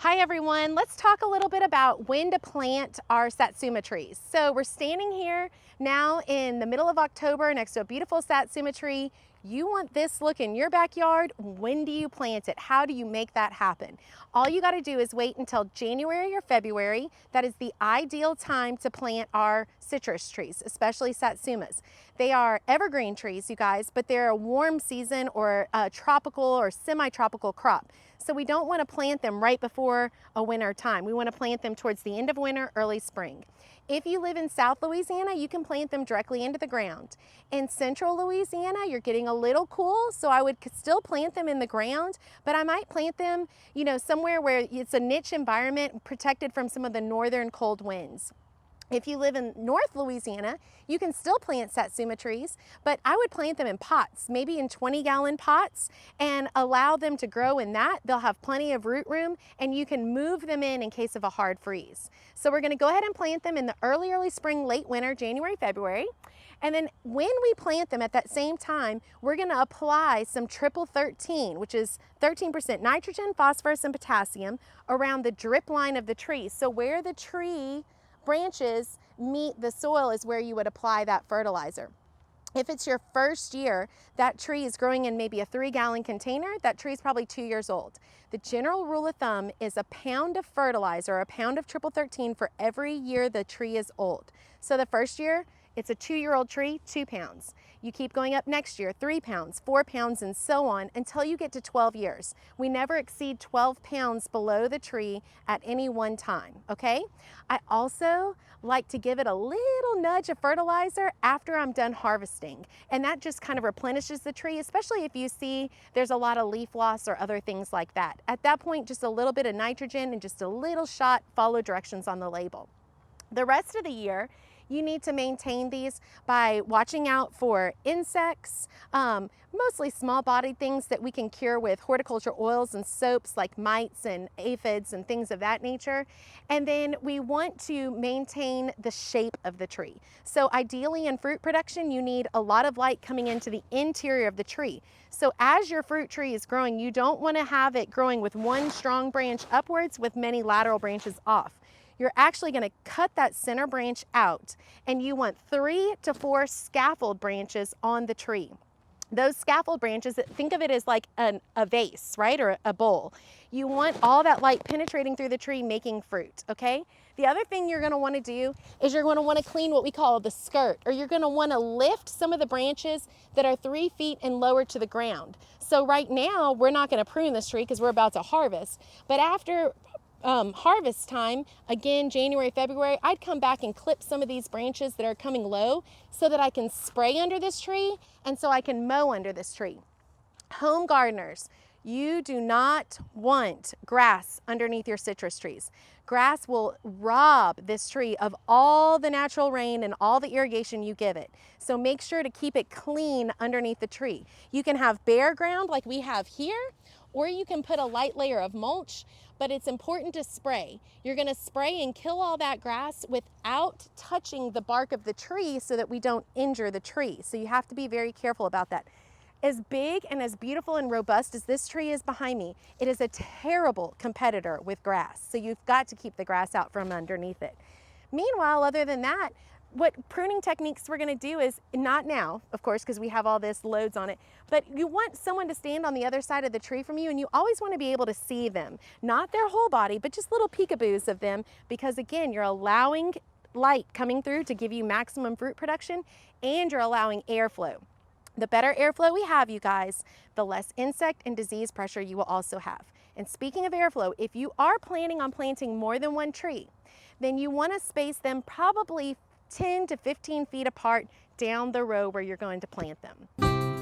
Hi everyone, let's talk a little bit about when to plant our Satsuma trees. So we're standing here now in the middle of October next to a beautiful Satsuma tree. You want this look in your backyard. When do you plant it? How do you make that happen? All you got to do is wait until January or February. That is the ideal time to plant our citrus trees, especially Satsumas. They are evergreen trees, you guys, but they're a warm season or a tropical or semi-tropical crop. So we don't want to plant them right before a winter time. We want to plant them towards the end of winter, early spring. If you live in South Louisiana, you can plant them directly into the ground. In Central Louisiana, you're getting a little cool, so I would still plant them in the ground, but I might plant them, somewhere where it's a niche environment protected from some of the northern cold winds. If you live in North Louisiana, you can still plant Satsuma trees, but I would plant them in pots, maybe in 20-gallon pots, and allow them to grow in that. They'll have plenty of root room, and you can move them in case of a hard freeze. So we're gonna go ahead and plant them in the early spring, late winter, January, February. And then when we plant them at that same time, we're gonna apply some triple 13, which is 13% nitrogen, phosphorus, and potassium around the drip line of the tree. So where the tree branches meet the soil is where you would apply that fertilizer. If it's your first year, that tree is growing in maybe a 3-gallon container, that tree is probably 2 years old. The general rule of thumb is a pound of fertilizer, a pound of triple 13 for every year the tree is old. So the first year, it's a 2-year-old tree, 2 pounds. You keep going up next year, 3 pounds, 4 pounds, and so on until you get to 12 years. We never exceed 12 pounds below the tree at any one time, okay? I also like to give it a little nudge of fertilizer after I'm done harvesting. And that just kind of replenishes the tree, especially if you see there's a lot of leaf loss or other things like that. At that point, just a little bit of nitrogen and just a little shot, follow directions on the label. The rest of the year, you need to maintain these by watching out for insects, mostly small-bodied things that we can cure with horticulture oils and soaps like mites and aphids and things of that nature. And then we want to maintain the shape of the tree. So ideally in fruit production, you need a lot of light coming into the interior of the tree. So as your fruit tree is growing, you don't want to have it growing with one strong branch upwards with many lateral branches off. You're actually going to cut that center branch out, and you want 3 to 4 scaffold branches on the tree. Those scaffold branches, think of it as like a vase, right, or a bowl. You want all that light penetrating through the tree, making fruit, okay? The other thing you're going to want to do is you're going to want to clean what we call the skirt, or you're going to want to lift some of the branches that are 3 feet and lower to the ground. So right now, we're not going to prune this tree because we're about to harvest, but after harvest time, again, January, February, I'd come back and clip some of these branches that are coming low so that I can spray under this tree and so I can mow under this tree. Home gardeners, you do not want grass underneath your citrus trees. Grass will rob this tree of all the natural rain and all the irrigation you give it. So make sure to keep it clean underneath the tree. You can have bare ground like we have here, or you can put a light layer of mulch, but it's important to spray. You're gonna spray and kill all that grass without touching the bark of the tree so that we don't injure the tree. So you have to be very careful about that. As big and as beautiful and robust as this tree is behind me, it is a terrible competitor with grass. So you've got to keep the grass out from underneath it. Meanwhile, other than that, what pruning techniques we're gonna do is, not now, of course, because we have all this loads on it, but you want someone to stand on the other side of the tree from you, and you always wanna be able to see them. Not their whole body, but just little peekaboos of them, because again, you're allowing light coming through to give you maximum fruit production, and you're allowing airflow. The better airflow we have, you guys, the less insect and disease pressure you will also have. And speaking of airflow, if you are planning on planting more than one tree, then you wanna space them probably 10 to 15 feet apart down the row where you're going to plant them.